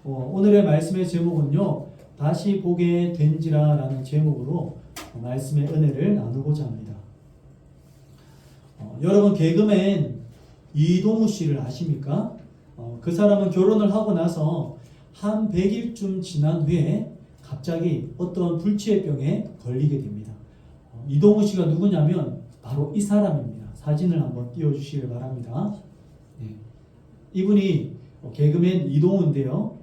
오늘의 말씀의 제목은요, 다시 보게 된지라 라는 제목으로 말씀의 은혜를 나누고자 합니다. 여러분, 개그맨 이동우 씨를 아십니까? 그 사람은 결혼을 하고 나서 한 100일쯤 지난 후에 갑자기 어떤 불치병에 걸리게 됩니다. 이동우 씨가 누구냐면 바로 이 사람입니다. 사진을 한번 띄워주시길 바랍니다. 네. 이분이 개그맨 이동우인데요.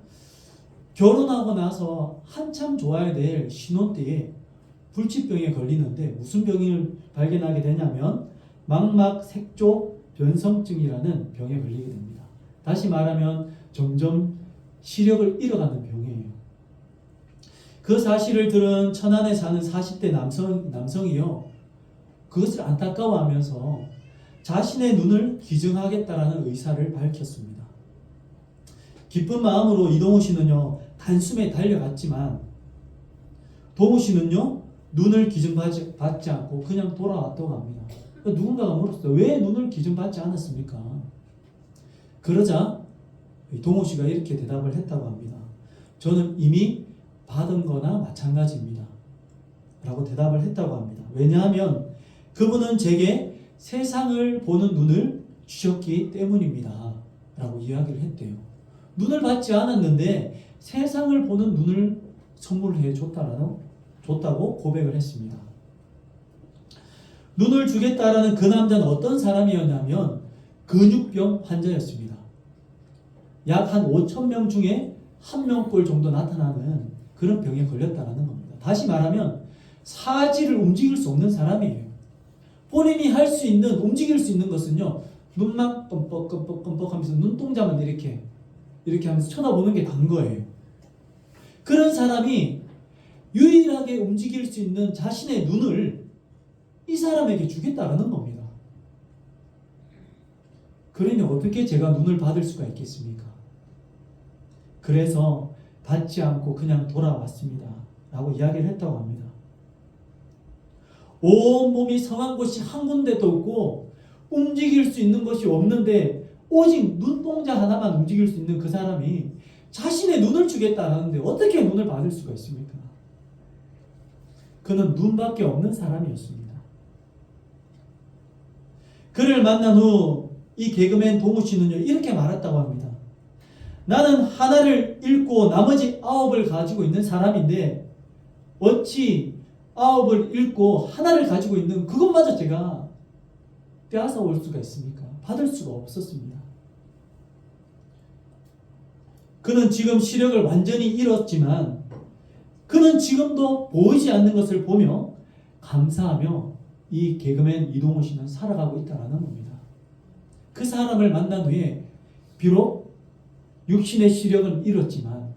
결혼하고 나서 한참 좋아야 될 신혼 때에 불치병에 걸리는데 무슨 병을 발견하게 되냐면 망막색조 변성증이라는 병에 걸리게 됩니다. 다시 말하면 점점 시력을 잃어가는 병이에요. 그 사실을 들은 천안에 사는 40대 남성이요, 그것을 안타까워하면서 자신의 눈을 기증하겠다라는 의사를 밝혔습니다. 기쁜 마음으로 이동우 씨는요, 단숨에 달려갔지만 동우 씨는요, 눈을 기증받지 않고 그냥 돌아왔다고 합니다. 누군가가 물었어요. 왜 눈을 기증받지 않았습니까? 그러자 동우 씨가 이렇게 대답을 했다고 합니다. 저는 이미 받은 거나 마찬가지입니다 라고 대답을 했다고 합니다. 왜냐하면 그분은 제게 세상을 보는 눈을 주셨기 때문입니다 라고 이야기를 했대요. 눈을 받지 않았는데 세상을 보는 눈을 선물해 줬다고 고백을 했습니다. 눈을 주겠다라는 그 남자는 어떤 사람이었냐면 근육병 환자였습니다. 약 한 5,000명 중에 1명꼴 정도 나타나는 그런 병에 걸렸다는 겁니다. 다시 말하면 사지를 움직일 수 없는 사람이에요. 본인이 할 수 있는, 움직일 수 있는 것은요, 눈만 껌뻑껌뻑 하면서 눈동자만 이렇게 하면서 쳐다보는 게 단 거예요. 그런 사람이 유일하게 움직일 수 있는 자신의 눈을 이 사람에게 주겠다라는 겁니다. 그러니 어떻게 제가 눈을 받을 수가 있겠습니까? 그래서 받지 않고 그냥 돌아왔습니다 라고 이야기를 했다고 합니다. 온몸이 성한 곳이 한 군데도 없고 움직일 수 있는 것이 없는데 오직 눈동자 하나만 움직일 수 있는 그 사람이 자신의 눈을 주겠다는데 어떻게 눈을 받을 수가 있습니까? 그는 눈밖에 없는 사람이었습니다. 그를 만난 후 이 개그맨 동우 씨는요, 이렇게 말했다고 합니다. 나는 하나를 잃고 나머지 9을 가지고 있는 사람인데 어찌 9을 잃고 하나를 가지고 있는 그것마저 제가 빼앗아 올 수가 있습니까? 받을 수가 없었습니다. 그는 지금 시력을 완전히 잃었지만 그는 지금도 보이지 않는 것을 보며 감사하며 이 개그맨 이동우 씨는 살아가고 있다는 겁니다. 그 사람을 만난 후에 비록 육신의 시력은 잃었지만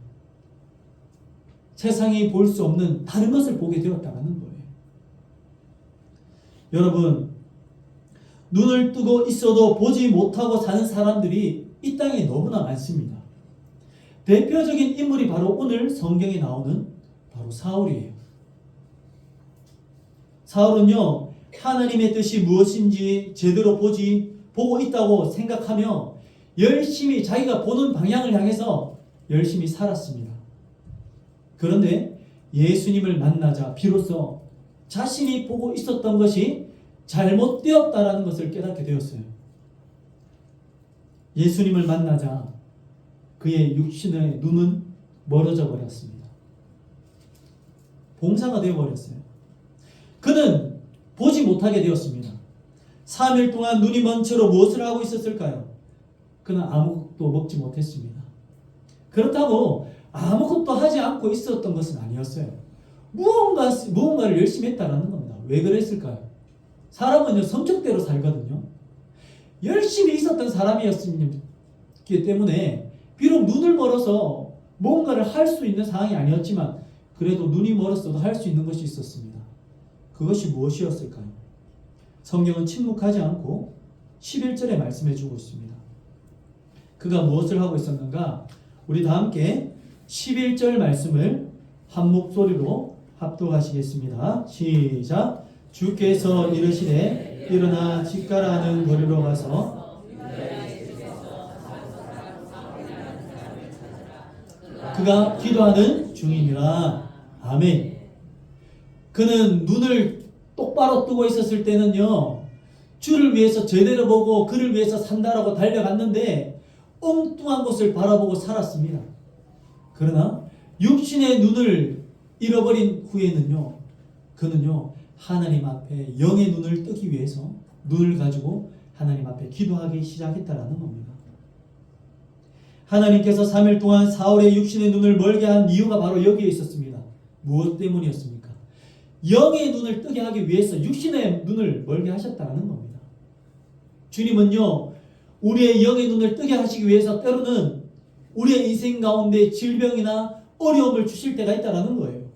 세상이 볼 수 없는 다른 것을 보게 되었다는 거예요. 여러분, 눈을 뜨고 있어도 보지 못하고 사는 사람들이 이 땅에 너무나 많습니다. 대표적인 인물이 바로 오늘 성경에 나오는 바로 사울이에요. 사울은요, 하나님의 뜻이 무엇인지 제대로 보고 있다고 생각하며 열심히 자기가 보는 방향을 향해서 열심히 살았습니다. 그런데 예수님을 만나자 비로소 자신이 보고 있었던 것이 잘못되었다라는 것을 깨닫게 되었어요. 예수님을 만나자 그의 육신의 눈은 멀어져 버렸습니다. 봉사가 되어버렸어요. 그는 보지 못하게 되었습니다. 3일 동안 눈이 먼 채로 무엇을 하고 있었을까요? 그는 아무것도 먹지 못했습니다. 그렇다고 아무것도 하지 않고 있었던 것은 아니었어요. 무언가를 열심히 했다는 겁니다. 왜 그랬을까요? 사람은요, 성격대로 살거든요. 열심히 있었던 사람이었기 때문에 비록 눈을 멀어서 뭔가를 할 수 있는 상황이 아니었지만 그래도 눈이 멀었어도 할 수 있는 것이 있었습니다. 그것이 무엇이었을까요? 성경은 침묵하지 않고 11절에 말씀해 주고 있습니다. 그가 무엇을 하고 있었는가? 우리 다 함께 11절 말씀을 한 목소리로 합독하시겠습니다. 시작. 주께서 이르시되 일어나 집가라 하는 거리로 가서 그가 기도하는 중이니라. 아멘. 그는 눈을 똑바로 뜨고 있었을 때는요, 주를 위해서 제대로 보고 그를 위해서 산다라고 달려갔는데 엉뚱한 곳을 바라보고 살았습니다. 그러나 육신의 눈을 잃어버린 후에는요, 그는요 하나님 앞에 영의 눈을 뜨기 위해서 눈을 가지고 하나님 앞에 기도하기 시작했다라는 겁니다. 하나님께서 3일 동안 사울의 육신의 눈을 멀게 한 이유가 바로 여기에 있었습니다. 무엇 때문이었습니까? 영의 눈을 뜨게 하기 위해서 육신의 눈을 멀게 하셨다는 겁니다. 주님은요, 우리의 영의 눈을 뜨게 하시기 위해서 때로는 우리의 인생 가운데 질병이나 어려움을 주실 때가 있다는 거예요.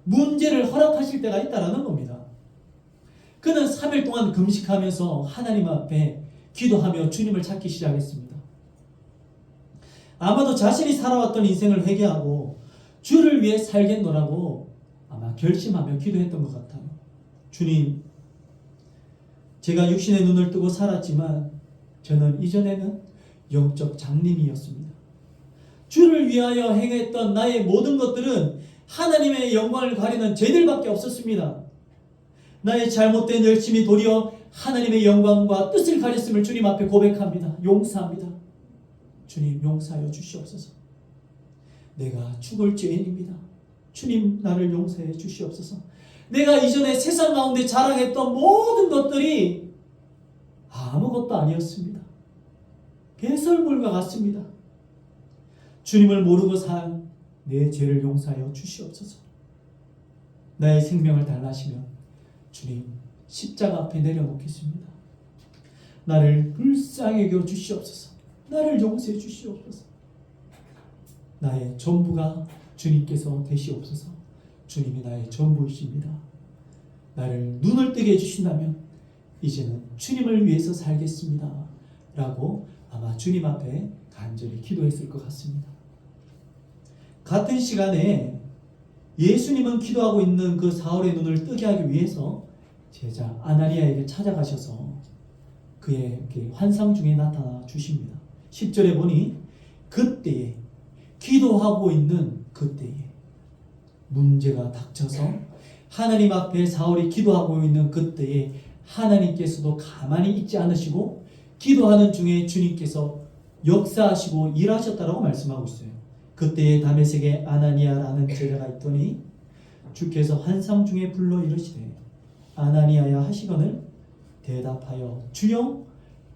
문제를 허락하실 때가 있다는 겁니다. 그는 3일 동안 금식하면서 하나님 앞에 기도하며 주님을 찾기 시작했습니다. 아마도 자신이 살아왔던 인생을 회개하고 주를 위해 살겠노라고 아마 결심하며 기도했던 것 같아요. 주님, 제가 육신의 눈을 뜨고 살았지만 저는 이전에는 영적 장님이었습니다. 주를 위하여 행했던 나의 모든 것들은 하나님의 영광을 가리는 죄들밖에 없었습니다. 나의 잘못된 열심이 도리어 하나님의 영광과 뜻을 가렸음을 주님 앞에 고백합니다. 용서합니다. 주님, 용서하여 주시옵소서. 내가 죽을 죄인입니다. 주님, 나를 용서해 주시옵소서. 내가 이전에 세상 가운데 자랑했던 모든 것들이 아무것도 아니었습니다. 배설물과 같습니다. 주님을 모르고 산 내 죄를 용서하여 주시옵소서. 나의 생명을 달라시며 주님, 십자가 앞에 내려놓겠습니다. 나를 불쌍히 여겨 주시옵소서. 나를 용서해 주시옵소서. 나의 전부가 주님께서 되시옵소서. 주님이 나의 전부이십니다. 나를 눈을 뜨게 해주신다면 이제는 주님을 위해서 살겠습니다. 라고 아마 주님 앞에 간절히 기도했을 것 같습니다. 같은 시간에 예수님은 기도하고 있는 그 사울의 눈을 뜨게 하기 위해서 제자 아나니아에게 찾아가셔서 그의 환상 중에 나타나 주십니다. 10절에 보니 그때에, 기도하고 있는 그때에 문제가 닥쳐서 하나님 앞에 사울이 기도하고 있는 그때에 하나님께서도 가만히 있지 않으시고 기도하는 중에 주님께서 역사하시고 일하셨다라고 말씀하고 있어요. 그때에 다메섹에 아나니아라는 제자가 있더니 주께서 환상 중에 불러 이르시되 아나니아야 하시거늘 대답하여 주여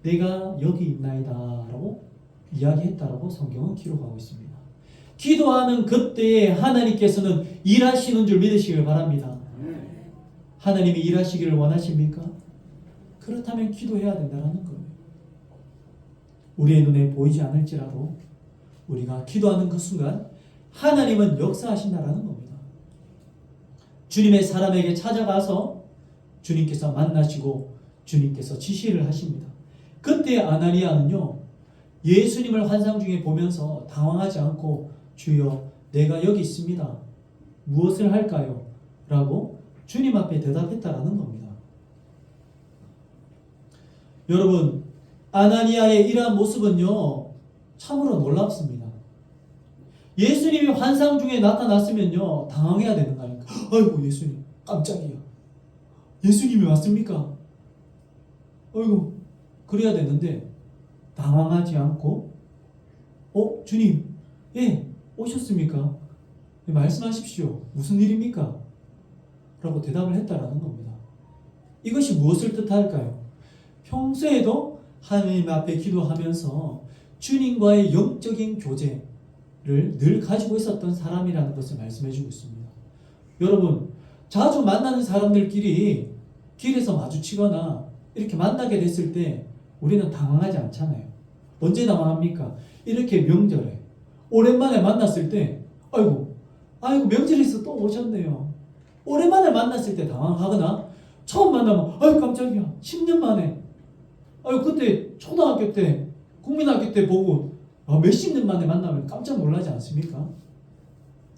내가 여기 있나이다 라고 이야기했다라고 성경은 기록하고 있습니다. 기도하는 그때에 하나님께서는 일하시는 줄 믿으시길 바랍니다. 하나님이 일하시기를 원하십니까? 그렇다면 기도해야 된다는 거예요. 우리의 눈에 보이지 않을지라도 우리가 기도하는 그 순간 하나님은 역사하신다라는 겁니다. 주님의 사람에게 찾아가서 주님께서 만나시고 주님께서 지시를 하십니다. 그때 아나니아는요, 예수님을 환상 중에 보면서 당황하지 않고 주여 내가 여기 있습니다. 무엇을 할까요? 라고 주님 앞에 대답했다라는 겁니다. 여러분, 아나니아의 이러한 모습은요 참으로 놀랍습니다. 예수님이 환상 중에 나타났으면요 당황해야 되는 거 아닙니까? 아이고 예수님 깜짝이야. 예수님이 왔습니까? 아이고 그래야 되는데 당황하지 않고 주님 예 오셨습니까? 말씀하십시오. 무슨 일입니까? 라고 대답을 했다라는 겁니다. 이것이 무엇을 뜻할까요? 평소에도 하나님 앞에 기도하면서 주님과의 영적인 교제를 늘 가지고 있었던 사람이라는 것을 말씀해주고 있습니다. 여러분, 자주 만나는 사람들끼리 길에서 마주치거나 이렇게 만나게 됐을 때 우리는 당황하지 않잖아요. 언제 당황합니까? 이렇게 명절에 오랜만에 만났을 때 아이고 명절에서 또 오셨네요. 오랜만에 만났을 때 당황하거나 처음 만나면 아이고 깜짝이야 10년 만에 그때 초등학교 때 국민학교 때 보고 몇십 년 만에 만나면 깜짝 놀라지 않습니까?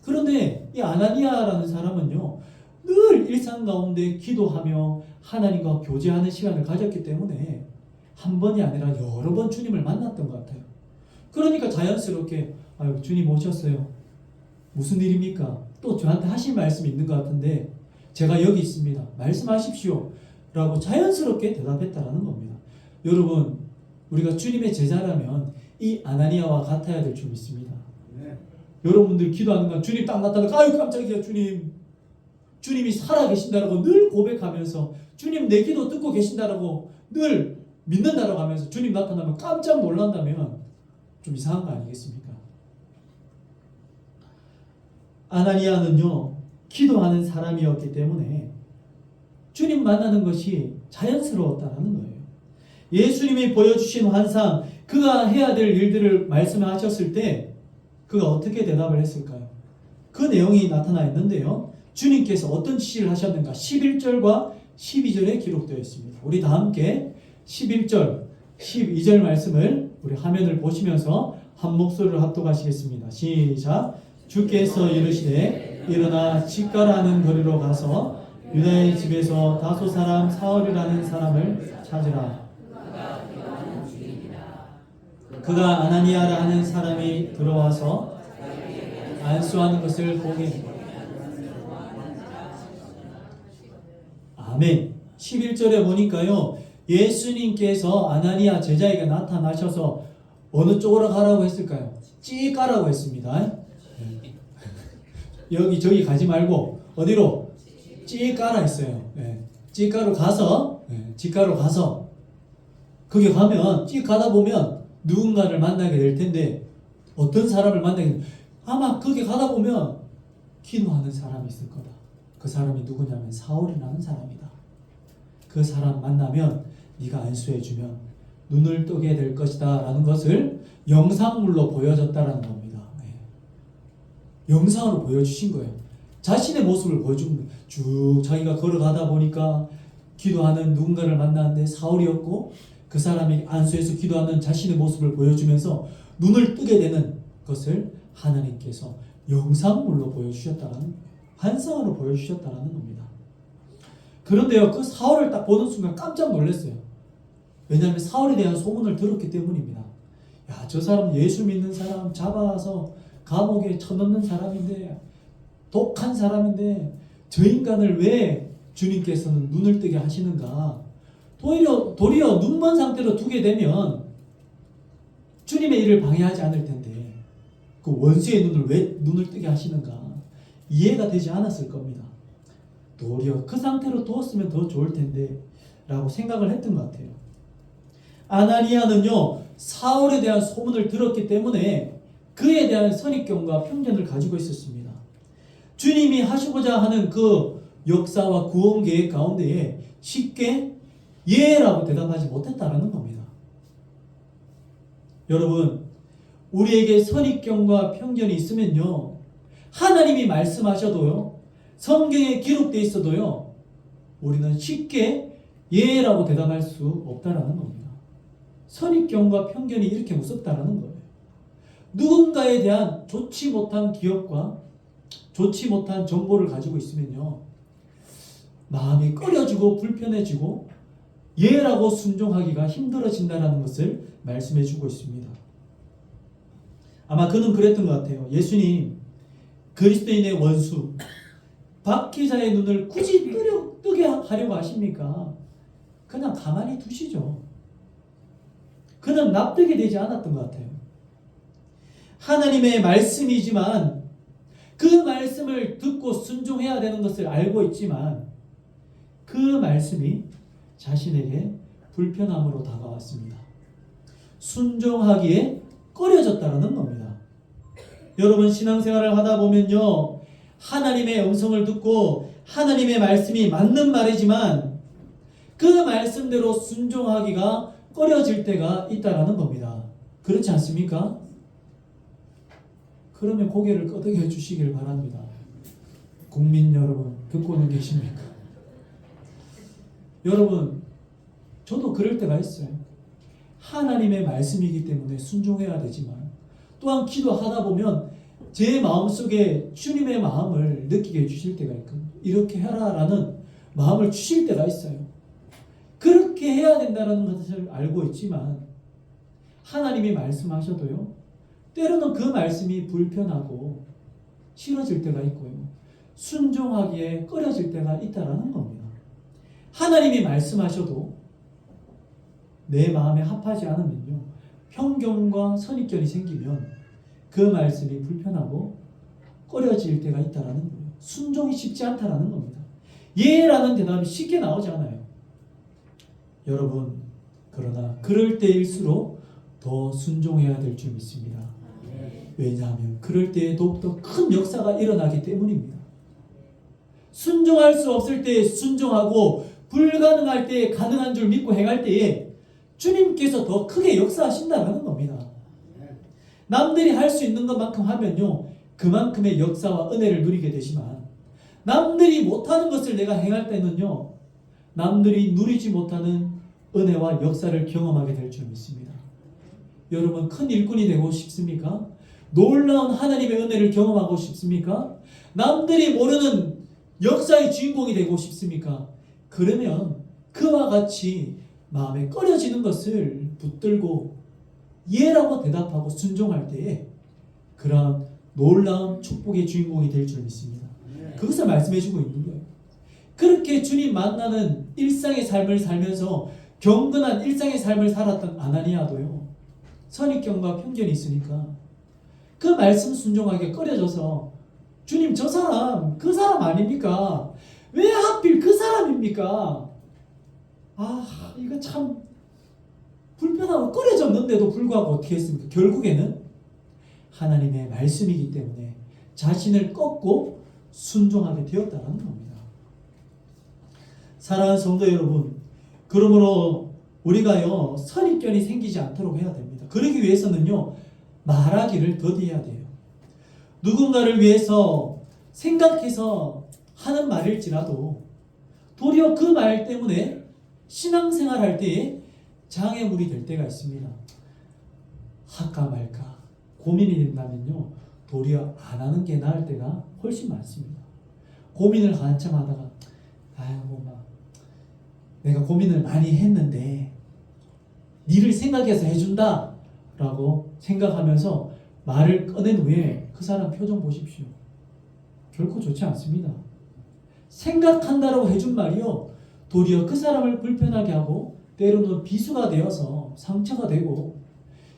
그런데 이 아나니아라는 사람은요 늘 일상 가운데 기도하며 하나님과 교제하는 시간을 가졌기 때문에 한 번이 아니라 여러 번 주님을 만났던 것 같아요. 그러니까 자연스럽게 주님 오셨어요. 무슨 일입니까? 또 저한테 하실 말씀이 있는 것 같은데 제가 여기 있습니다. 말씀하십시오. 라고 자연스럽게 대답했다라는 겁니다. 여러분, 우리가 주님의 제자라면 이 아나니아와 같아야 될 줄 믿습니다. 여러분들 기도하는 건 주님 딱 나타나고 아유 깜짝이야 주님, 주님이 살아계신다라고 늘 고백하면서 주님 내 기도 듣고 계신다라고 늘 믿는다라고 하면서 주님 나타나면 깜짝 놀란다면 좀 이상한 거 아니겠습니까? 아나니아는요 기도하는 사람이었기 때문에 주님 만나는 것이 자연스러웠다는 거예요. 예수님이 보여주신 환상, 그가 해야 될 일들을 말씀하셨을 때 그가 어떻게 대답을 했을까요? 그 내용이 나타나 있는데요. 주님께서 어떤 지시를 하셨는가 11절과 12절에 기록되어 있습니다. 우리 다 함께 11절, 12절 말씀을 우리 화면을 보시면서 한 목소리로 합독하시겠습니다. 시작. 주께서 이르시되 일어나 직가라는 거리로 가서 유다의 집에서 다소 사람 사울이라는 사람을 찾으라. 그가 아나니아라 하는 사람이 들어와서 안수하는 것을 보게. 아멘. 11절에 보니까요. 예수님께서 아나니아 제자에게 나타나셔서 어느 쪽으로 가라고 했을까요? 찌 가라고 했습니다. 여기 저기 가지 말고 어디로? 찌 가라 했어요. 찌가로 가서 찌가로 가서 거기 가면 찌 가다 보면 누군가를 만나게 될 텐데 어떤 사람을 만나게 될 아마 거기 가다 보면 기도하는 사람이 있을 거다. 그 사람이 누구냐면 사울이라는 사람이다. 그 사람 만나면 네가 안수해주면 눈을 뜨게 될 것이다 라는 것을 영상물로 보여줬다라는 겁니다. 영상으로 보여주신 거예요. 자신의 모습을 보여준 거예요. 쭉 자기가 걸어가다 보니까 기도하는 누군가를 만났는데 사울이었고 그 사람이 안수해서 기도하는 자신의 모습을 보여주면서 눈을 뜨게 되는 것을 하나님께서 영상물로 보여주셨다는, 환상으로 보여주셨다는 겁니다. 그런데요, 그 사울을 딱 보는 순간 깜짝 놀랐어요. 왜냐하면 사울에 대한 소문을 들었기 때문입니다. 야, 저 사람 예수 믿는 사람 잡아서 감옥에 쳐넣는 사람인데, 독한 사람인데 저 인간을 왜 주님께서는 눈을 뜨게 하시는가? 도리어 눈먼 상태로 두게 되면 주님의 일을 방해하지 않을 텐데 그 원수의 눈을 왜 눈을 뜨게 하시는가 이해가 되지 않았을 겁니다. 도리어 그 상태로 두었으면 더 좋을 텐데 라고 생각을 했던 것 같아요. 아나니아는요 사울에 대한 소문을 들었기 때문에 그에 대한 선입견과 편견을 가지고 있었습니다. 주님이 하시고자 하는 그 역사와 구원 계획 가운데에 쉽게 예라고 대답하지 못했다라는 겁니다. 여러분, 우리에게 선입견과 편견이 있으면요, 하나님이 말씀하셔도요, 성경에 기록되어 있어도요, 우리는 쉽게 예라고 대답할 수 없다라는 겁니다. 선입견과 편견이 이렇게 무섭다라는 거예요. 누군가에 대한 좋지 못한 기억과 좋지 못한 정보를 가지고 있으면요, 마음이 꺼려지고 불편해지고 예라고 순종하기가 힘들어진다는 것을 말씀해 주고 있습니다. 아마 그는 그랬던 것 같아요. 예수님, 그리스도인의 원수 박기자의 눈을 굳이 뜨게 하려고 하십니까? 그냥 가만히 두시죠. 그는 납득이 되지 않았던 것 같아요. 하나님의 말씀이지만 그 말씀을 듣고 순종해야 되는 것을 알고 있지만 그 말씀이 자신에게 불편함으로 다가왔습니다. 순종하기에 꺼려졌다는 겁니다. 여러분 신앙생활을 하다 보면요 하나님의 음성을 듣고 하나님의 말씀이 맞는 말이지만 그 말씀대로 순종하기가 꺼려질 때가 있다라는 겁니다. 그렇지 않습니까? 그러면 고개를 끄덕여 주시길 바랍니다. 국민 여러분 듣고는 계십니까? 여러분 저도 그럴 때가 있어요. 하나님의 말씀이기 때문에 순종해야 되지만 또한 기도하다 보면 제 마음속에 주님의 마음을 느끼게 해주실 때가 있거든요. 이렇게 해라라는 마음을 주실 때가 있어요. 그렇게 해야 된다는 것을 알고 있지만 하나님이 말씀하셔도요 때로는 그 말씀이 불편하고 싫어질 때가 있고요. 순종하기에 꺼려질 때가 있다라는 겁니다. 하나님이 말씀하셔도 내 마음에 합하지 않으면요, 편견과 선입견이 생기면 그 말씀이 불편하고 꺼려질 때가 있다라는 거예요. 순종이 쉽지 않다라는 겁니다. 예라는 대답이 쉽게 나오지 않아요. 여러분, 그러나 그럴 때일수록 더 순종해야 될 줄 믿습니다. 왜냐하면 그럴 때에 더욱더 큰 역사가 일어나기 때문입니다. 순종할 수 없을 때에 순종하고 불가능할 때에 가능한 줄 믿고 행할 때에 주님께서 더 크게 역사하신다는 겁니다. 남들이 할 수 있는 것만큼 하면요, 그만큼의 역사와 은혜를 누리게 되지만 남들이 못하는 것을 내가 행할 때는요, 남들이 누리지 못하는 은혜와 역사를 경험하게 될 줄 믿습니다. 여러분, 큰 일꾼이 되고 싶습니까? 놀라운 하나님의 은혜를 경험하고 싶습니까? 남들이 모르는 역사의 주인공이 되고 싶습니까? 그러면 그와 같이 마음에 꺼려지는 것을 붙들고 예라고 대답하고 순종할 때에 그런 놀라운 축복의 주인공이 될 줄 믿습니다. 그것을 말씀해 주고 있는 거예요. 그렇게 주님 만나는 일상의 삶을 살면서 경건한 일상의 삶을 살았던 아나니아도요, 선입견과 편견이 있으니까 그 말씀 순종하게 꺼려져서 주님, 저 사람 그 사람 아닙니까? 왜 하필 그 사람입니까? 이거 참 불편하고 꺼려졌는데도 불구하고 어떻게 했습니까? 결국에는 하나님의 말씀이기 때문에 자신을 꺾고 순종하게 되었다는 겁니다. 사랑하는 성도 여러분, 그러므로 우리가요, 선입견이 생기지 않도록 해야 됩니다. 그러기 위해서는요, 말하기를 더디해야 돼요. 누군가를 위해서 생각해서 하는 말일지라도 도리어 그 말 때문에 신앙생활 할 때에 장애물이 될 때가 있습니다. 할까 말까 고민이 된다면요, 도리어 안 하는 게 나을 때가 훨씬 많습니다. 고민을 한참 하다가 내가 고민을 많이 했는데 니를 생각해서 해준다 라고 생각하면서 말을 꺼낸 후에 그 사람 표정 보십시오. 결코 좋지 않습니다. 생각한다라고 해준 말이요, 도리어 그 사람을 불편하게 하고 때로는 비수가 되어서 상처가 되고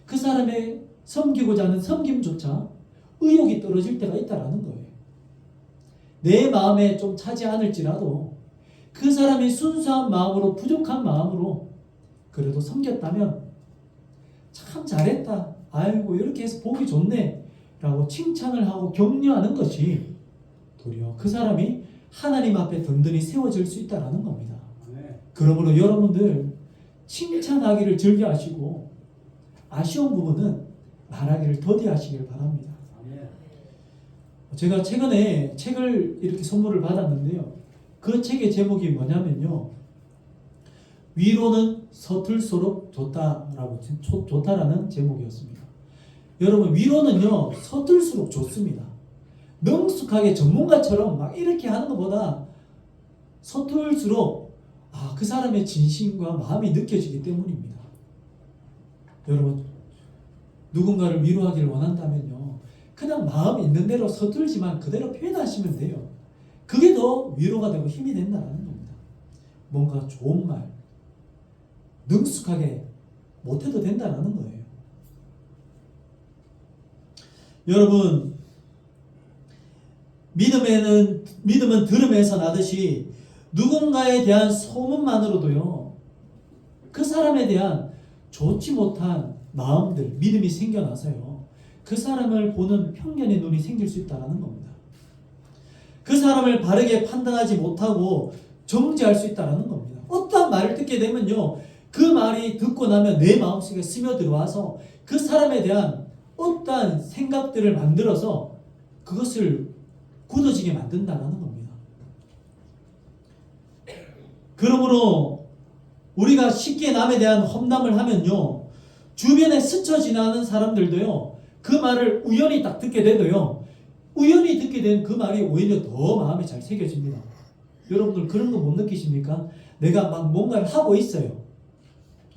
그 사람의 섬기고자 하는 섬김조차 의욕이 떨어질 때가 있다라는 거예요. 내 마음에 좀 차지 않을지라도 그 사람이 순수한 마음으로, 부족한 마음으로 그래도 섬겼다면 참 잘했다, 아이고 이렇게 해서 보기 좋네 라고 칭찬을 하고 격려하는 것이 도리어 그 사람이 하나님 앞에 든든히 세워질 수 있다는 겁니다. 그러므로 여러분들 칭찬하기를 즐겨하시고 아쉬운 부분은 말하기를 더디하시길 바랍니다. 제가 최근에 책을 이렇게 선물을 받았는데요, 그 책의 제목이 뭐냐면요, 위로는 서툴수록 좋다라는 제목이었습니다. 여러분, 위로는요, 서툴수록 좋습니다. 능숙하게 전문가처럼 막 이렇게 하는 것보다 서툴수록 그 사람의 진심과 마음이 느껴지기 때문입니다. 여러분, 누군가를 위로하기를 원한다면요, 그냥 마음 있는 대로 서툴지만 그대로 표현하시면 돼요. 그게 더 위로가 되고 힘이 된다는 겁니다. 뭔가 좋은 말, 능숙하게 못해도 된다는 거예요. 여러분, 믿음은 들음에서 나듯이 누군가에 대한 소문만으로도요, 그 사람에 대한 좋지 못한 마음들, 믿음이 생겨나서요, 그 사람을 보는 편견의 눈이 생길 수 있다는 겁니다. 그 사람을 바르게 판단하지 못하고 정죄할 수 있다는 겁니다. 어떠한 말을 듣게 되면요, 그 말이 듣고 나면 내 마음속에 스며들어와서 그 사람에 대한 어떠한 생각들을 만들어서 그것을 굳어지게 만든다는 겁니다. 그러므로 우리가 쉽게 남에 대한 험담을 하면요, 주변에 스쳐 지나는 사람들도요, 그 말을 우연히 딱 듣게 돼도요, 우연히 듣게 된 그 말이 오히려 더 마음에 잘 새겨집니다. 여러분들 그런 거 못 느끼십니까? 내가 막 뭔가를 하고 있어요.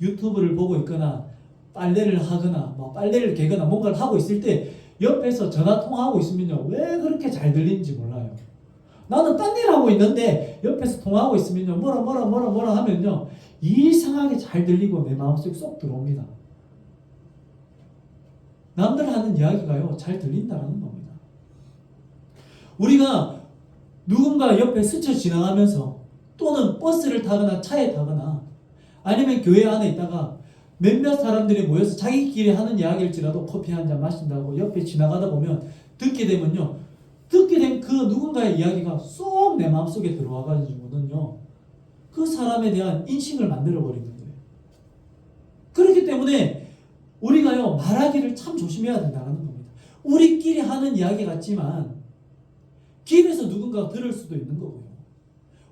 유튜브를 보고 있거나 빨래를 하거나 빨래를 개거나 뭔가를 하고 있을 때 옆에서 전화 통화하고 있으면요, 왜 그렇게 잘 들리는지 몰라요. 나는 딴 일 하고 있는데 옆에서 통화하고 있으면요, 뭐라 하면요, 이상하게 잘 들리고 내 마음속에 쏙 들어옵니다. 남들 하는 이야기가요, 잘 들린다는 겁니다. 우리가 누군가 옆에 스쳐 지나가면서 또는 버스를 타거나 차에 타거나 아니면 교회 안에 있다가 몇몇 사람들이 모여서 자기끼리 하는 이야기일지라도 커피 한 잔 마신다고 옆에 지나가다 보면 듣게 되면요, 듣게 된 그 누군가의 이야기가 쏙 내 마음속에 들어와가지고는요, 그 사람에 대한 인식을 만들어버리는 거예요. 그렇기 때문에 우리가요, 말하기를 참 조심해야 된다는 겁니다. 우리끼리 하는 이야기 같지만 길에서 누군가가 들을 수도 있는 거고요.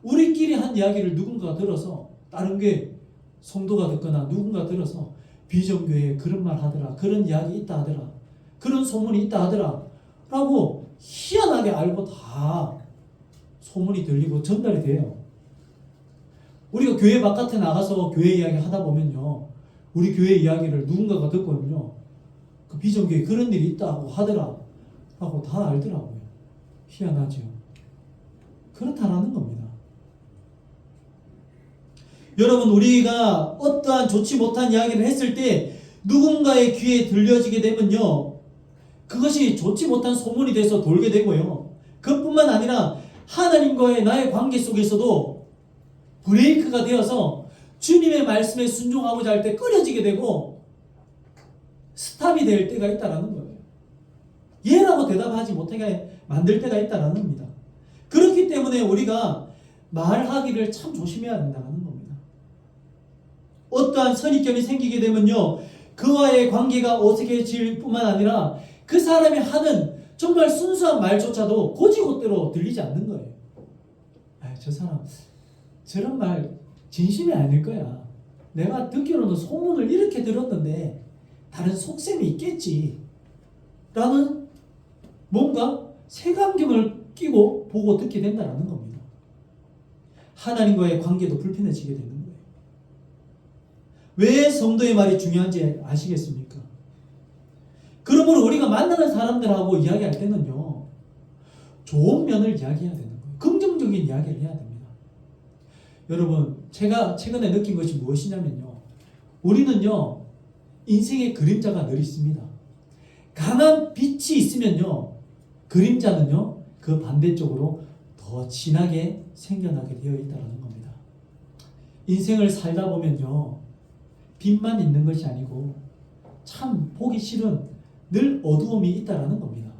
우리끼리 한 이야기를 누군가가 들어서 다른 게 성도가 듣거나 누군가 들어서 비전교회에 그런 말 하더라, 그런 이야기 있다 하더라, 그런 소문이 있다 하더라 라고 희한하게 알고 다 소문이 들리고 전달이 돼요. 우리가 교회 바깥에 나가서 교회 이야기 하다 보면요, 우리 교회 이야기를 누군가가 듣거든요, 그 비전교회에 그런 일이 있다고 하더라 하고 다 알더라고요. 희한하죠. 그렇다라는 겁니다. 여러분, 우리가 어떠한 좋지 못한 이야기를 했을 때 누군가의 귀에 들려지게 되면요, 그것이 좋지 못한 소문이 돼서 돌게 되고요, 그뿐만 아니라 하나님과의 나의 관계 속에서도 브레이크가 되어서 주님의 말씀에 순종하고자 할 때 끊어지게 되고 스탑이 될 때가 있다라는 거예요. 예라고 대답하지 못하게 만들 때가 있다라는 겁니다. 그렇기 때문에 우리가 말하기를 참 조심해야 된다는 겁니다. 어떠한 선입견이 생기게 되면요, 그와의 관계가 어색해질 뿐만 아니라 그 사람이 하는 정말 순수한 말조차도 고지고대로 들리지 않는 거예요. 저 사람 저런 말 진심이 아닐 거야. 내가 듣기로는 소문을 이렇게 들었는데 다른 속셈이 있겠지 라는 뭔가 색안경을 끼고 보고 듣게 된다는 겁니다. 하나님과의 관계도 불편해지게 되는 거예요. 왜 성도의 말이 중요한지 아시겠습니까? 그러므로 우리가 만나는 사람들하고 이야기할 때는요, 좋은 면을 이야기해야 되는 거예요. 긍정적인 이야기를 해야 됩니다. 여러분, 제가 최근에 느낀 것이 무엇이냐면요, 우리는요, 인생의 그림자가 늘 있습니다. 강한 빛이 있으면요, 그림자는요, 그 반대쪽으로 더 진하게 생겨나게 되어 있다는 겁니다. 인생을 살다 보면요, 빛만 있는 것이 아니고 참 보기 싫은 늘 어두움이 있다는 겁니다.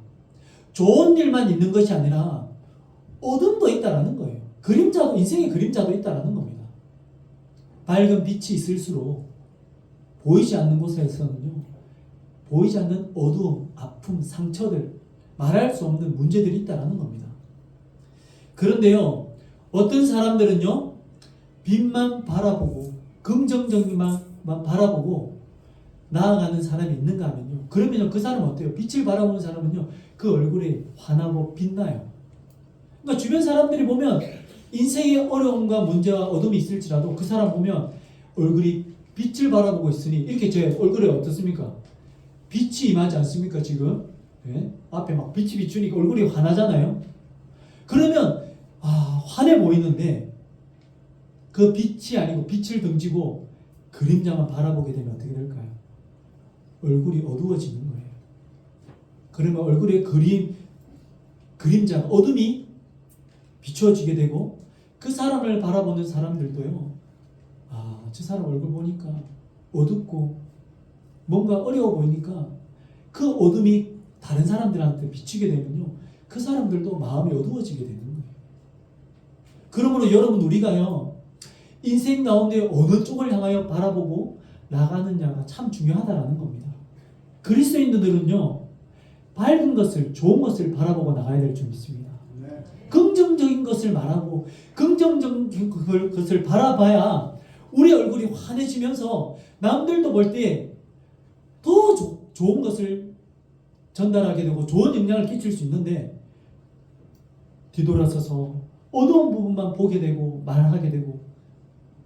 좋은 일만 있는 것이 아니라 어둠도 있다는 거예요. 그림자도, 인생의 그림자도 있다는 겁니다. 밝은 빛이 있을수록 보이지 않는 곳에서는요, 보이지 않는 어두움, 아픔, 상처들, 말할 수 없는 문제들이 있다는 겁니다. 그런데요, 어떤 사람들은요, 빛만 바라보고 긍정적인만 바라보고 나아가는 사람이 있는가 하면요, 그러면요, 그 사람은 어때요? 빛을 바라보는 사람은요, 그 얼굴이 환하고 빛나요. 그러니까 주변 사람들이 보면 인생의 어려움과 문제와 어둠이 있을지라도 그 사람 보면 얼굴이 빛을 바라보고 있으니, 이렇게 제 얼굴에 어떻습니까? 빛이 임하지 않습니까? 지금 앞에 막 빛이 비추니까 얼굴이 환하잖아요. 그러면 환해 보이는데 그 빛이 아니고 빛을 등지고 그림자만 바라보게 되면 어떻게 될까요? 얼굴이 어두워지는 거예요. 그러면 얼굴의 그림자, 어둠이 비추어지게 되고, 그 사람을 바라보는 사람들도요, 저 사람 얼굴 보니까 어둡고 뭔가 어려워 보이니까 그 어둠이 다른 사람들한테 비치게 되면요, 그 사람들도 마음이 어두워지게 되는 거예요. 그러므로 여러분, 우리가요, 인생 가운데 어느 쪽을 향하여 바라보고 나가느냐가 참 중요하다는 겁니다. 그리스도인들은요, 밝은 것을, 좋은 것을 바라보고 나가야 될 줄 믿습니다. 긍정적인 것을 말하고 긍정적인 것을 바라봐야 우리 얼굴이 환해지면서 남들도 볼 때 더 좋은 것을 전달하게 되고 좋은 영향을 끼칠 수 있는데, 뒤돌아서서 어두운 부분만 보게 되고 말하게 되고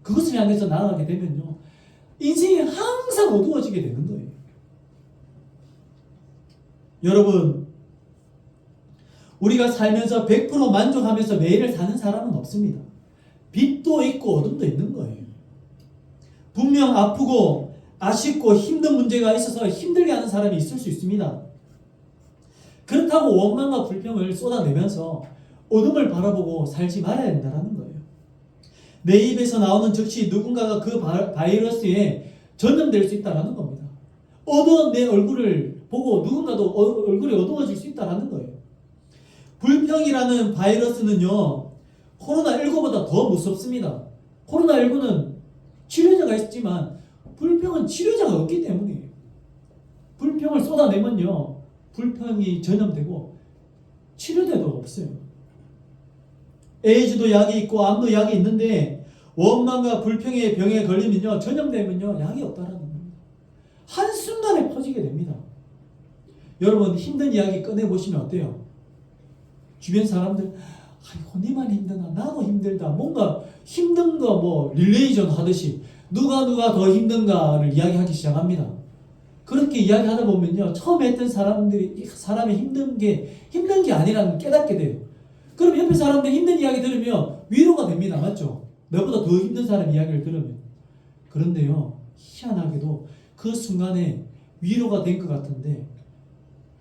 그것을 향해서 나아가게 되면요, 인생이 항상 어두워지게 되는 거예요. 여러분, 우리가 살면서 100% 만족하면서 매일을 사는 사람은 없습니다. 빛도 있고 어둠도 있는 거예요. 분명 아프고 아쉽고 힘든 문제가 있어서 힘들게 하는 사람이 있을 수 있습니다. 그렇다고 원망과 불평을 쏟아내면서 어둠을 바라보고 살지 말아야 된다는 거예요. 내 입에서 나오는 즉시 누군가가 그 바이러스에 전염될 수 있다는 겁니다. 어두운 내 얼굴을 보고 누군가도 얼굴이 어두워질 수 있다는 거예요. 불평이라는 바이러스는요, 코로나19보다 더 무섭습니다. 코로나19는 치료제가 있지만 불평은 치료제가 없기 때문이에요. 불평을 쏟아내면요, 불평이 전염되고 치료제도 없어요. 에이즈도 약이 있고 암도 약이 있는데 원망과 불평의 병에 걸리면요, 전염되면요, 약이 없다라는 겁니다. 한순간에 퍼지게 됩니다. 여러분, 힘든 이야기 꺼내보시면 어때요? 주변 사람들, 아이고 니만 힘드나 나도 힘들다, 뭔가 힘든 거 뭐 릴레이션 하듯이 누가 더 힘든가를 이야기하기 시작합니다. 그렇게 이야기하다 보면요, 처음에 했던 사람들이 사람이 힘든 게 아니라는 걸 깨닫게 돼요. 그럼 옆에 사람들 힘든 이야기 들으면 위로가 됩니다. 맞죠? 나보다 더 힘든 사람 이야기를 들으면. 그런데요, 희한하게도 그 순간에 위로가 된 것 같은데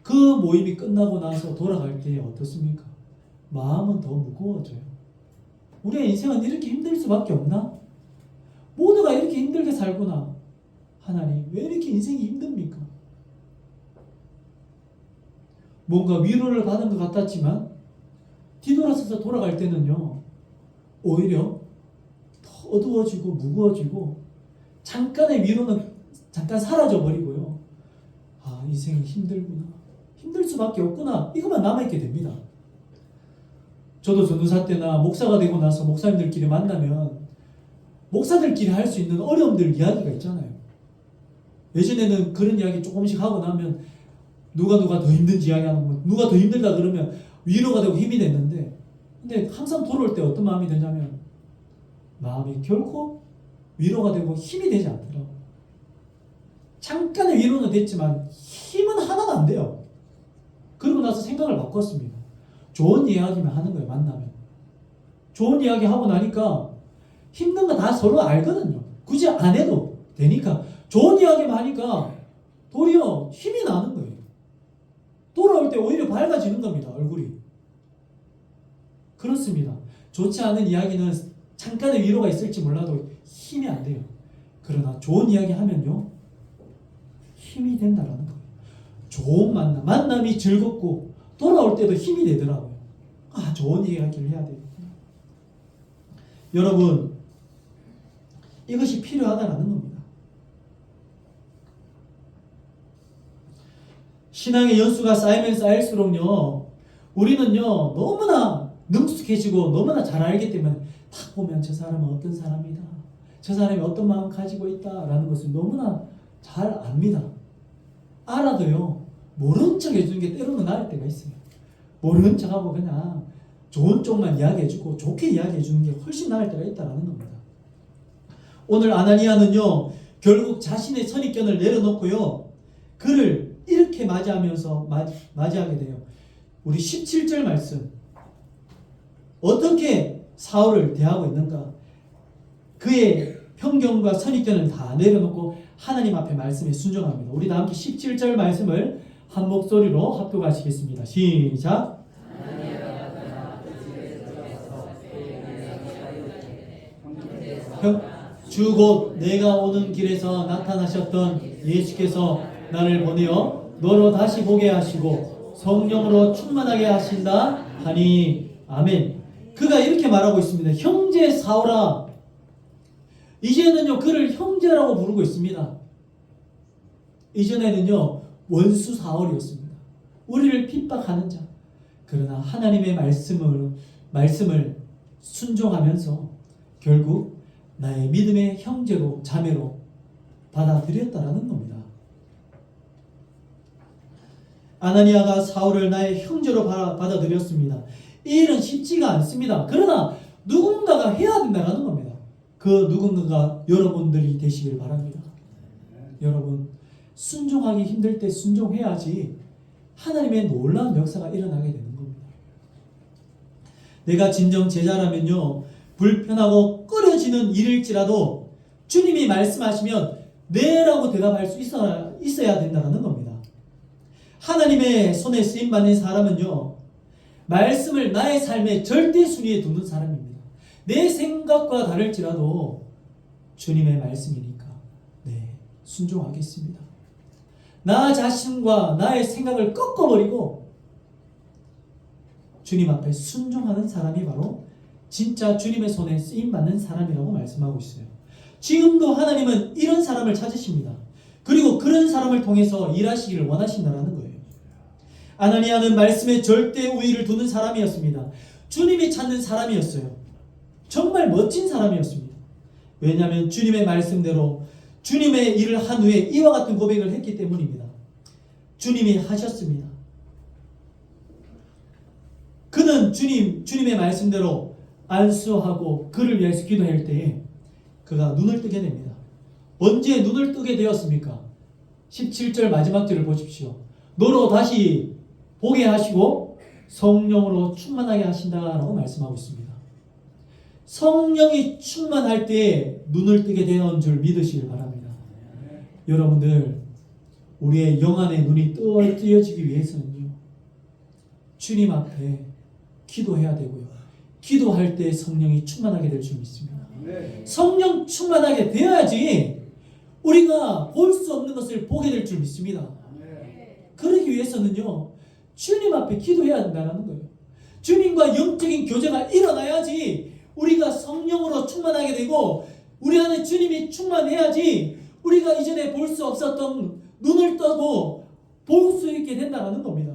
그 모임이 끝나고 나서 돌아갈 때 어떻습니까? 마음은 더 무거워져요. 우리의 인생은 이렇게 힘들 수밖에 없나? 모두가 이렇게 힘들게 살구나. 하나님, 왜 이렇게 인생이 힘듭니까? 뭔가 위로를 받은 것 같았지만 뒤돌아서서 돌아갈 때는요, 오히려 더 어두워지고 무거워지고 잠깐의 위로는 잠깐 사라져버리고요. 아, 인생이 힘들구나. 힘들 수밖에 없구나. 이것만 남아있게 됩니다. 저도 전도사 때나 목사가 되고 나서 목사님들끼리 만나면 목사들끼리 할 수 있는 어려움들 이야기가 있잖아요. 예전에는 그런 이야기 조금씩 하고 나면 누가 더 힘든지 이야기하는 거, 누가 더 힘들다 그러면 위로가 되고 힘이 됐는데, 근데 항상 돌아올 때 어떤 마음이 되냐면 마음이 결코 위로가 되고 힘이 되지 않더라고요. 잠깐의 위로는 됐지만 힘은 하나도 안 돼요. 그러고 나서 생각을 바꿨습니다. 좋은 이야기만 하는 거예요. 만나면 좋은 이야기 하고 나니까 힘든 거 다 서로 알거든요. 굳이 안 해도 되니까 좋은 이야기만 하니까 도리어 힘이 나는 거예요. 돌아올 때 오히려 밝아지는 겁니다. 얼굴이. 그렇습니다. 좋지 않은 이야기는 잠깐의 위로가 있을지 몰라도 힘이 안 돼요. 그러나 좋은 이야기 하면요, 힘이 된다라는 거예요. 좋은 만남이 즐겁고 돌아올 때도 힘이 되더라고요. 아, 좋은 이야기를 해야 되겠구나. 여러분, 이것이 필요하다라는 겁니다. 신앙의 연수가 쌓이면 쌓일수록요, 우리는요, 너무나 능숙해지고 너무나 잘 알기 때문에 딱 보면 저 사람은 어떤 사람이다, 저 사람이 어떤 마음 가지고 있다라는 것을 너무나 잘 압니다. 알아도요, 모른 척 해주는 게 때로는 나을 때가 있어요. 모르는 척하고 그냥 좋은 쪽만 이야기해주고 좋게 이야기해주는 게 훨씬 나을 때가 있다는 겁니다. 오늘 아나니아는요, 결국 자신의 선입견을 내려놓고요, 그를 이렇게 맞이하게 돼요. 우리 17절 말씀, 어떻게 사울을 대하고 있는가? 그의 편견과 선입견을 다 내려놓고 하나님 앞에 말씀에 순종합니다. 우리 다 함께 17절 말씀을 한 목소리로 합독하시겠습니다. 시작. 주 곧 내가 오는 길에서 나타나셨던 예수께서 나를 보내어 너로 다시 보게 하시고 성령으로 충만하게 하신다 하니 아멘. 그가 이렇게 말하고 있습니다. 형제 사울아. 이제는요, 그를 형제라고 부르고 있습니다. 이전에는요, 원수 사울이었습니다. 우리를 핍박하는 자. 그러나 하나님의 말씀을 순종하면서 결국 나의 믿음의 형제로, 자매로 받아들였다라는 겁니다. 아나니아가 사울을 나의 형제로 받아들였습니다. 이 일은 쉽지가 않습니다. 그러나 누군가가 해야 된다는 겁니다. 그 누군가가 여러분들이 되시길 바랍니다. 여러분, 순종하기 힘들 때 순종해야지 하나님의 놀라운 역사가 일어나게 되는 겁니다. 내가 진정 제자라면요, 불편하고 꺼려지는 일일지라도 주님이 말씀하시면 네라고 대답할 수 있어야 된다는 겁니다. 하나님의 손에 쓰임받는 사람은요, 말씀을 나의 삶의 절대 순위에 두는 사람입니다. 내 생각과 다를지라도 주님의 말씀이니까 네, 순종하겠습니다. 나 자신과 나의 생각을 꺾어버리고 주님 앞에 순종하는 사람이 바로 진짜 주님의 손에 쓰임받는 사람이라고 말씀하고 있어요. 지금도 하나님은 이런 사람을 찾으십니다. 그리고 그런 사람을 통해서 일하시기를 원하신다는 거예요. 아나니아는 말씀에 절대 우위를 두는 사람이었습니다. 주님이 찾는 사람이었어요. 정말 멋진 사람이었습니다. 왜냐하면 주님의 말씀대로 주님의 일을 한 후에 이와 같은 고백을 했기 때문입니다. 주님이 하셨습니다. 그는 주님의 말씀대로 안수하고 그를 위해서 기도할 때에 그가 눈을 뜨게 됩니다. 언제 눈을 뜨게 되었습니까? 17절 마지막 절을 보십시오. 너로 다시 보게 하시고 성령으로 충만하게 하신다라고 말씀하고 있습니다. 성령이 충만할 때에 눈을 뜨게 되는 줄 믿으시길 바랍니다. 여러분들, 우리의 영안의 눈이 뜨여지기 위해서는요, 주님 앞에 기도해야 되고요, 기도할 때 성령이 충만하게 될 줄 믿습니다. 성령 충만하게 되어야지 우리가 볼 수 없는 것을 보게 될 줄 믿습니다. 그러기 위해서는요, 주님 앞에 기도해야 된다는 거예요. 주님과 영적인 교제가 일어나야지 우리가 성령으로 충만하게 되고 우리 안에 주님이 충만해야지 우리가 이전에 볼 수 없었던 눈을 떠도 볼 수 있게 된다는 겁니다.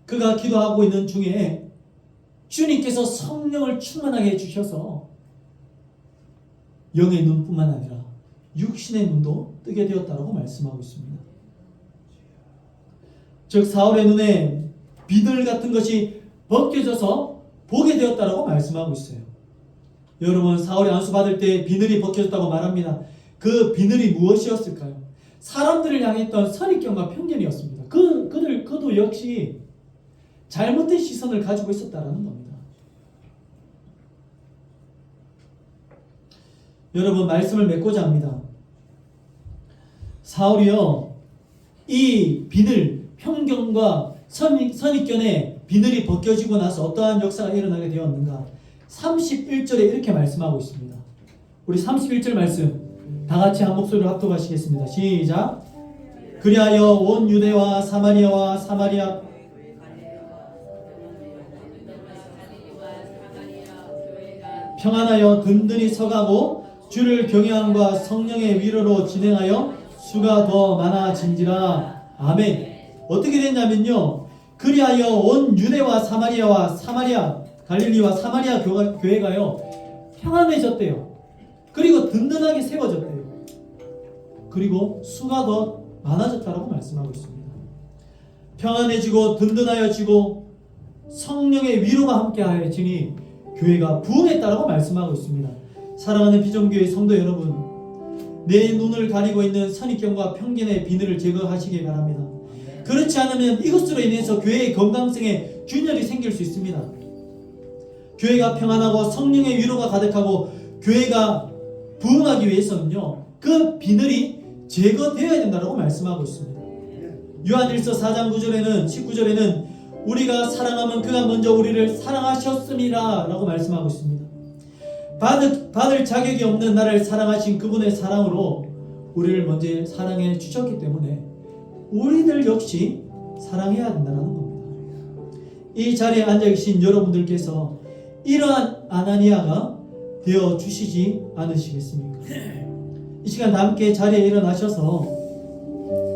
그가 기도하고 있는 중에 주님께서 성령을 충만하게 해주셔서 영의 눈뿐만 아니라 육신의 눈도 뜨게 되었다고 말씀하고 있습니다. 즉 사울의 눈에 비늘 같은 것이 벗겨져서 보게 되었다고 말씀하고 있어요. 여러분, 사울이 안수 받을 때 비늘이 벗겨졌다고 말합니다. 그 비늘이 무엇이었을까요? 사람들을 향했던 선입견과 편견이었습니다. 그도 역시 잘못된 시선을 가지고 있었다는 겁니다. 여러분, 말씀을 맺고자 합니다. 사울이요, 이 비늘, 편견과 선입견의 비늘이 벗겨지고 나서 어떠한 역사가 일어나게 되었는가? 31절에 이렇게 말씀하고 있습니다. 우리 31절 말씀 다 같이 한 목소리로 합독하시겠습니다. 시작. 그리하여 온 유대와 사마리아와 평안하여 든든히 서가고 주를 경외함과 성령의 위로로 진행하여 수가 더 많아진지라. 아멘. 어떻게 됐냐면요, 그리하여 온 유대와 사마리아 갈릴리와 사마리아 교회가요 평안해졌대요. 그리고 든든하게 세워졌대요. 그리고 수가 더 많아졌다고 말씀하고 있습니다. 평안해지고 든든하여지고 성령의 위로가 함께하여지니 교회가 부흥했다고 말씀하고 있습니다. 사랑하는 비전교회 성도 여러분, 내 눈을 가리고 있는 선입견과 편견의 비늘을 제거하시기 바랍니다. 그렇지 않으면 이것으로 인해서 교회의 건강성에 균열이 생길 수 있습니다. 교회가 평안하고 성령의 위로가 가득하고 교회가 부흥하기 위해서는요, 그 비늘이 제거되어야 된다고 말씀하고 있습니다. 요한일서 4장 19절에는 우리가 사랑하면 그가 먼저 우리를 사랑하셨음이라 라고 말씀하고 있습니다. 받을 자격이 없는 나를 사랑하신 그분의 사랑으로 우리를 먼저 사랑해 주셨기 때문에 우리들 역시 사랑해야 된다는 겁니다. 이 자리에 앉아 계신 여러분들께서 이러한 아나니아가 되어 주시지 않으시겠습니까? 이 시간 함께 자리에 일어나셔서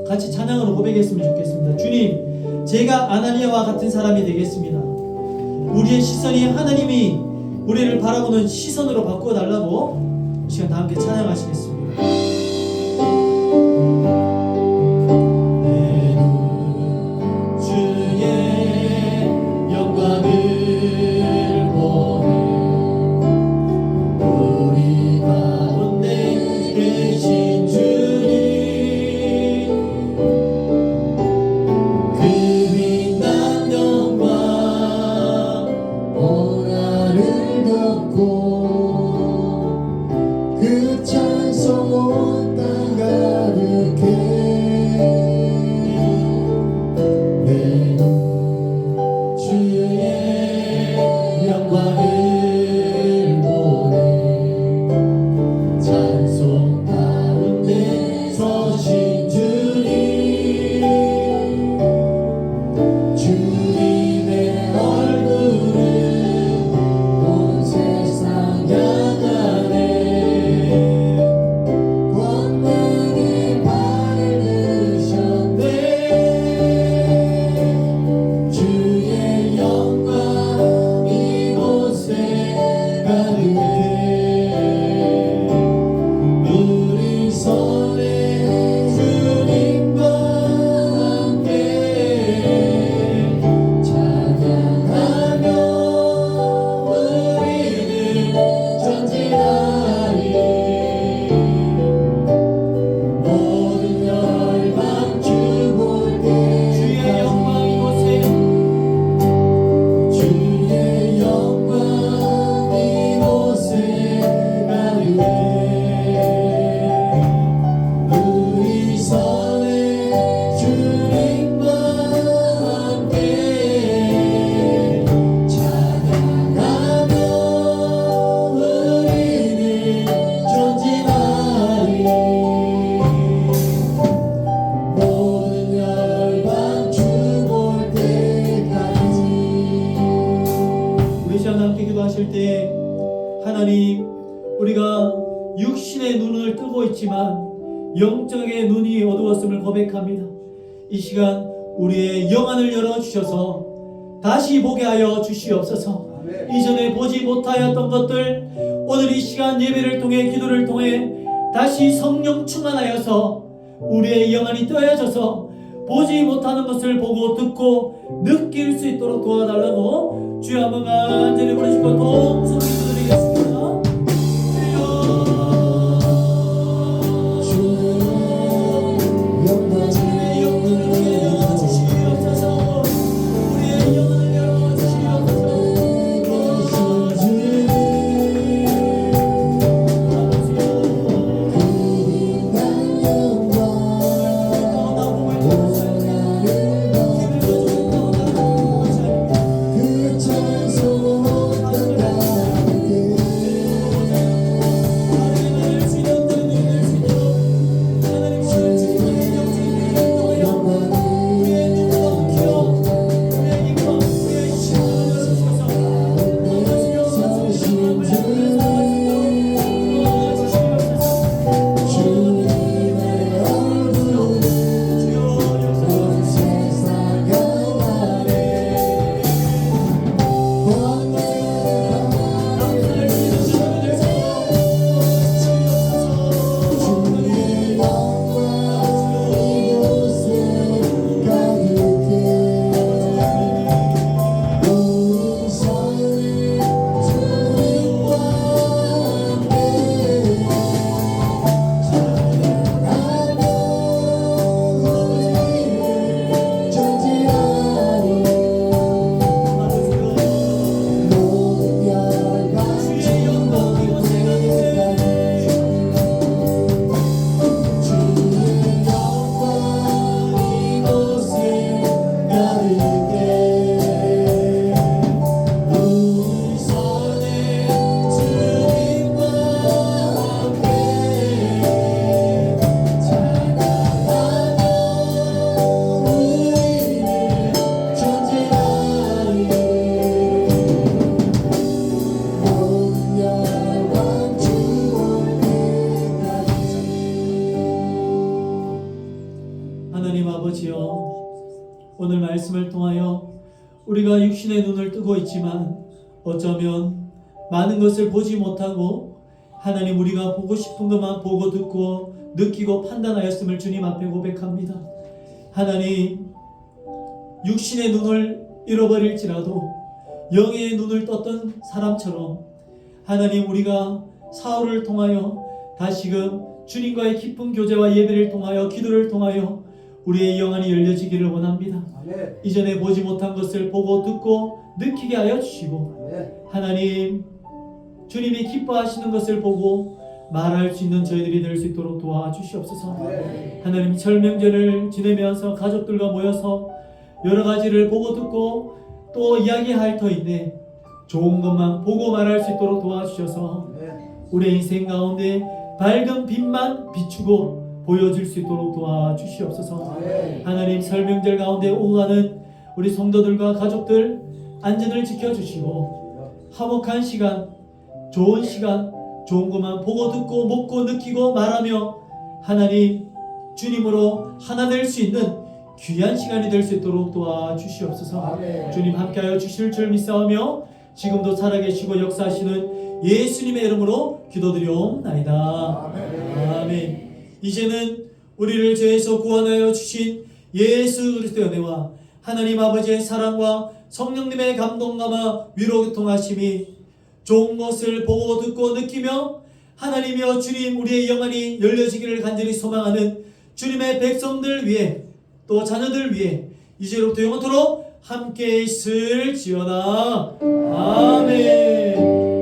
같이 찬양으로 고백했으면 좋겠습니다. 주님, 제가 아나니아와 같은 사람이 되겠습니다. 우리의 시선이 하나님이 우리를 바라보는 시선으로 바꾸어 달라고 이 시간 다 함께 찬양하시겠습니다. 우리 가운데 계신 주님 하나님, 우리가 육신의 눈을 뜨고 있지만 영적의 눈이 어두웠음을 고백합니다. 이 시간 우리의 영안을 열어주셔서 다시 보게 하여 주시옵소서. 이전에 보지 못하였던 것들 오늘 이 시간 예배를 통해 기도를 통해 다시 성령 충만하여서 우리의 영안이 떠야져서 보지 못하는 것을 보고 듣고 느낄 수 있도록 도와달라고 주여 한번 간절히 부르시고 동성을 기도드리겠습니다. 하나님 아버지여, 오늘 말씀을 통하여 우리가 육신의 눈을 뜨고 있지만 어쩌면 많은 것을 보지 못하고 하나님 우리가 보고 싶은 것만 보고 듣고 느끼고 판단하였음을 주님 앞에 고백합니다. 하나님, 육신의 눈을 잃어버릴지라도 영의 눈을 떴던 사람처럼 하나님 우리가 사울을 통하여 다시금 주님과의 깊은 교제와 예배를 통하여 기도를 통하여 우리의 영안이 열려지기를 원합니다. 아멘. 이전에 보지 못한 것을 보고 듣고 느끼게 하여 주시고 아멘. 하나님 주님이 기뻐하시는 것을 보고 말할 수 있는 저희들이 될 수 있도록 도와주시옵소서. 아멘. 하나님 설명절을 지내면서 가족들과 모여서 여러 가지를 보고 듣고 또 이야기할 터인데 좋은 것만 보고 말할 수 있도록 도와주셔서 우리의 인생 가운데 밝은 빛만 비추고 보여줄 수 있도록 도와주시옵소서. 하나님 설명절 가운데 오고 가는 우리 성도들과 가족들 안전을 지켜주시고 화목한 시간, 좋은 시간, 좋은 것만 보고 듣고 먹고 느끼고 말하며 하나님 주님으로 하나 될 수 있는 귀한 시간이 될 수 있도록 도와주시옵소서. 주님 함께하여 주실 줄 믿사오며 지금도 살아계시고 역사하시는 예수님의 이름으로 기도드리옵나이다. 아멘. 이제는 우리를 죄에서 구원하여 주신 예수 그리스도의 은혜와 하나님 아버지의 사랑과 성령님의 감동감화 위로 교통하심이 좋은 것을 보고 듣고 느끼며 하나님이여 주님 우리의 영안이 열려지기를 간절히 소망하는 주님의 백성들 위해 또 자녀들 위해 이제로부터 영원토록 함께 있을지어다. 아멘.